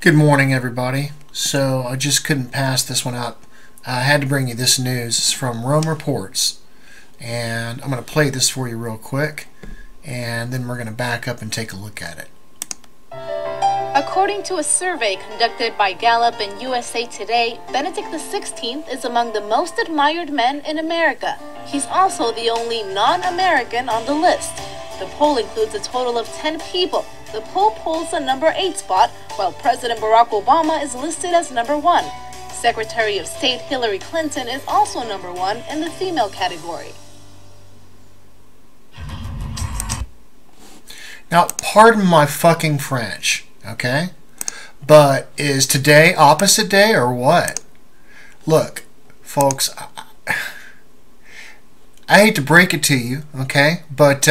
Good morning, everybody. So I just couldn't pass this one up. I had to bring you this news. It's from Rome Reports, and I'm going to play this for you real quick, and then we're going to back up and take a look at it. According to a survey conducted by Gallup and USA Today, Benedict XVI is among the most admired men in America. He's also the only non-American on the list. The poll includes a total of 10 people. The poll polls the number 8 spot, while President Barack Obama is listed as number 1. Secretary of State Hillary Clinton is also number 1 in the female category. Now, pardon my fucking French, okay? But is today opposite day or what? Look, folks, I hate to break it to you, okay? But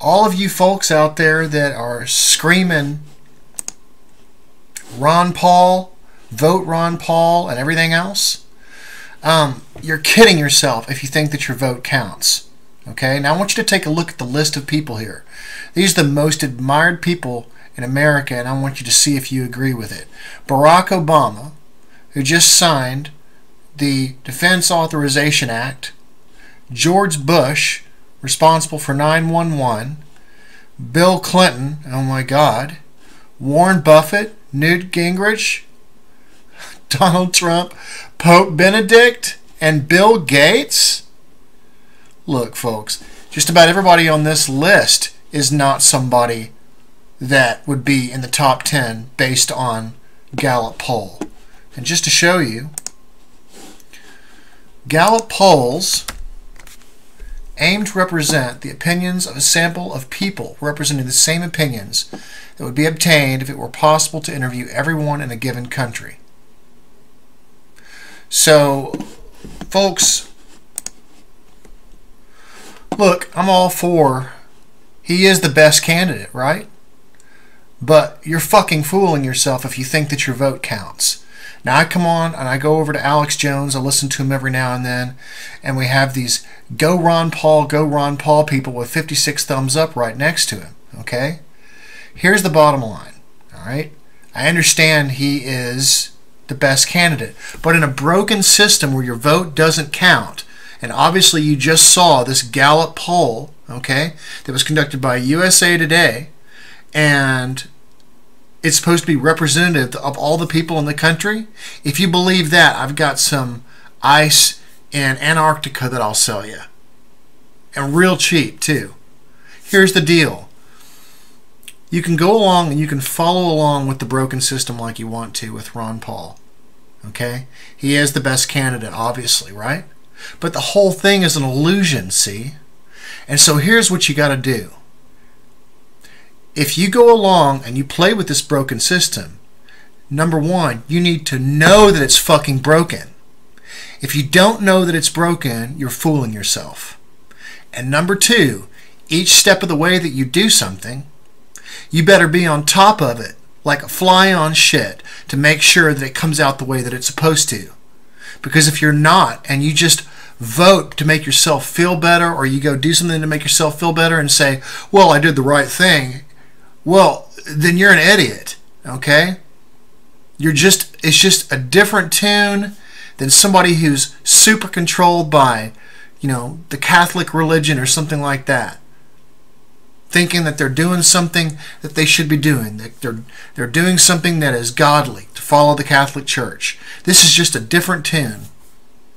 all of you folks out there that are screaming Ron Paul, vote Ron Paul, and everything else, you're kidding yourself if you think that your vote counts. Okay? Now I want you to take a look at the list of people here. These are the most admired people in America, and I want you to see if you agree with it. Barack Obama, who just signed the Defense Authorization Act. George Bush, responsible for 9/11, Bill Clinton, oh my God, Warren Buffett, Newt Gingrich, Donald Trump, Pope Benedict, and Bill Gates. Look, folks, just about everybody on this list is not somebody that would be in the top 10 based on Gallup poll. And just to show you, Gallup polls aim to represent the opinions of a sample of people representing the same opinions that would be obtained if it were possible to interview everyone in a given country. So, folks, look, I'm all for he is the best candidate, right? But you're fucking fooling yourself if you think that your vote counts. Now I come on and I go over to Alex Jones, I listen to him every now and then, and we have these go Ron Paul people with 56 thumbs up right next to him, okay? Here's the bottom line, all right? I understand he is the best candidate, but in a broken system where your vote doesn't count, and obviously you just saw this Gallup poll, okay, that was conducted by USA Today, and it's supposed to be representative of all the people in the country. If you believe that, I've got some ice in Antarctica that I'll sell you. And real cheap, too. Here's the deal. You can go along and you can follow along with the broken system like you want to with Ron Paul. Okay? He is the best candidate, obviously, right? But the whole thing is an illusion, see? And so here's what you got to do. If you go along and you play with this broken system, number one, you need to know that it's fucking broken. If you don't know that it's broken, you're fooling yourself. And number two, each step of the way that you do something, you better be on top of it, like a fly on shit, to make sure that it comes out the way that it's supposed to. Because if you're not, and you just vote to make yourself feel better, or you go do something to make yourself feel better and say, well, I did the right thing, well, then you're an idiot, okay? It's just a different tune than somebody who's super controlled by, the Catholic religion or something like that. Thinking that they're doing something that they should be doing. That they're doing something that is godly, to follow the Catholic Church. This is just a different tune,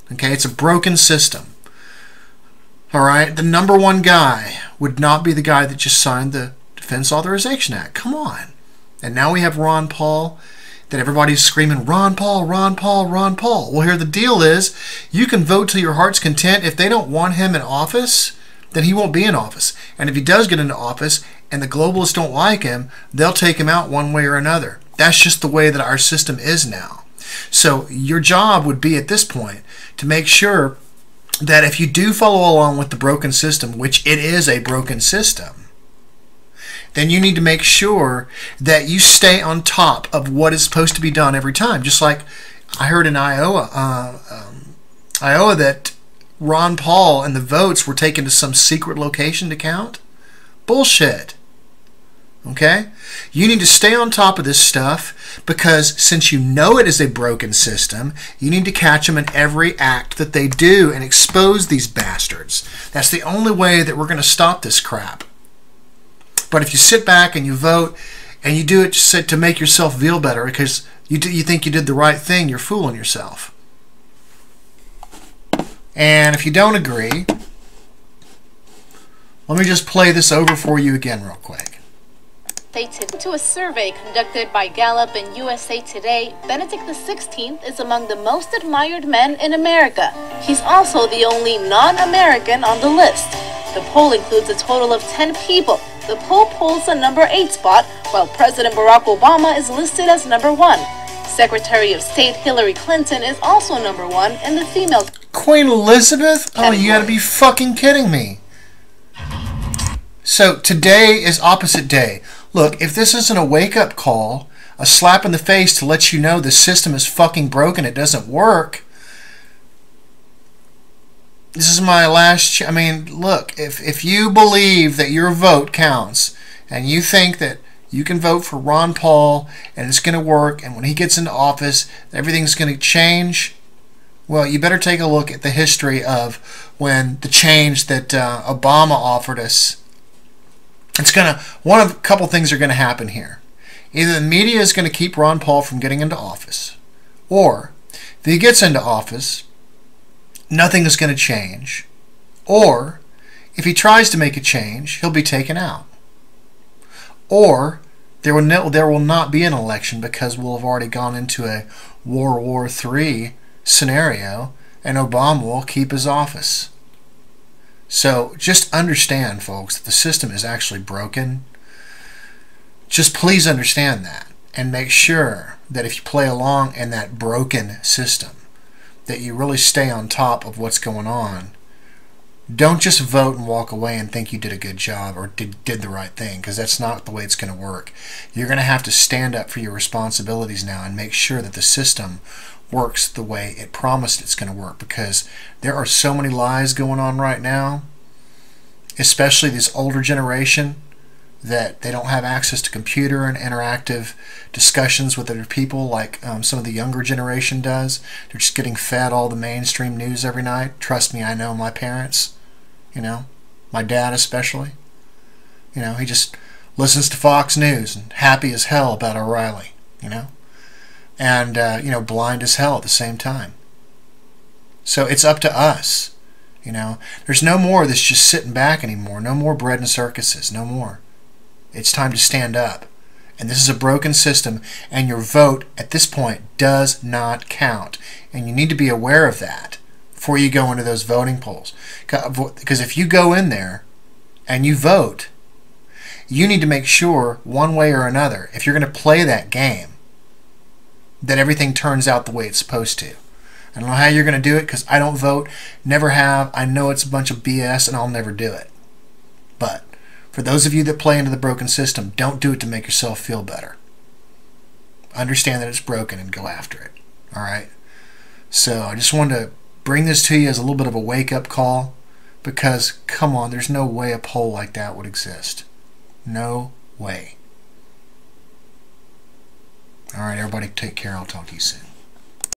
okay? It's a broken system. All right? The number one guy would not be the guy that just signed the Defense Authorization Act. Come on. And now we have Ron Paul, that everybody's screaming, Ron Paul, Ron Paul, Ron Paul. Well, here the deal is, you can vote to your heart's content. If they don't want him in office, then he won't be in office. And if he does get into office and the globalists don't like him, they'll take him out one way or another. That's just the way that our system is now. So your job would be at this point to make sure that if you do follow along with the broken system, which it is a broken system, then you need to make sure that you stay on top of what is supposed to be done every time. Just like I heard in Iowa that Ron Paul and the votes were taken to some secret location to count. Bullshit. Okay? You need to stay on top of this stuff because since you know it is a broken system, you need to catch them in every act that they do and expose these bastards. That's the only way that we're going to stop this crap. But if you sit back and you vote and you do it just to make yourself feel better because you think you did the right thing, you're fooling yourself. And if you don't agree, let me just play this over for you again real quick. To a survey conducted by Gallup and USA Today, Benedict XVI is among the most admired men in America. He's also the only non-American on the list. The poll includes a total of 10 people. The poll polls the number 8 spot, while President Barack Obama is listed as number 1. Secretary of State Hillary Clinton is also number 1 in the female Queen Elizabeth? Oh, category. you gotta be fucking kidding me. So today is opposite day. Look, if this isn't a wake-up call, a slap in the face to let you know the system is fucking broken, it doesn't work, this is my last I mean, look, if you believe that your vote counts and you think that you can vote for Ron Paul and it's going to work and when he gets into office everything's going to change, well, you better take a look at the history of when the change that Obama offered us. It's gonna a couple things are gonna happen here. Either the media is gonna keep Ron Paul from getting into office, or if he gets into office, nothing is gonna change, or if he tries to make a change, he'll be taken out, or there will not be an election because we'll have already gone into a World War III scenario, and Obama will keep his office. So just understand, folks, that the system is actually broken. Just please understand that and make sure that if you play along in that broken system, that you really stay on top of what's going on. Don't just vote and walk away and think you did a good job or did the right thing, because that's not the way it's going to work. You're going to have to stand up for your responsibilities now and make sure that the system works the way it promised it's going to work, because there are so many lies going on right now, especially this older generation, that they don't have access to computer and interactive discussions with other people like some of the younger generation does. They're just getting fed all the mainstream news every night. Trust me, I know my parents, my dad especially. He just listens to Fox News and happy as hell about O'Reilly, and blind as hell at the same time. So it's up to us. There's no more of this just sitting back anymore. No more bread and circuses. No more. It's time to stand up. And this is a broken system, and your vote at this point does not count. And you need to be aware of that before you go into those voting polls. Because if you go in there and you vote, you need to make sure, one way or another, if you're going to play that game, that everything turns out the way it's supposed to. I don't know how you're going to do it because I don't vote, never have. I know it's a bunch of BS and I'll never do it. But for those of you that play into the broken system, don't do it to make yourself feel better. Understand that it's broken and go after it. Alright? So I just wanted to bring this to you as a little bit of a wake-up call, because, come on, there's no way a poll like that would exist. No way. Alright, everybody, take care. I'll talk to you soon.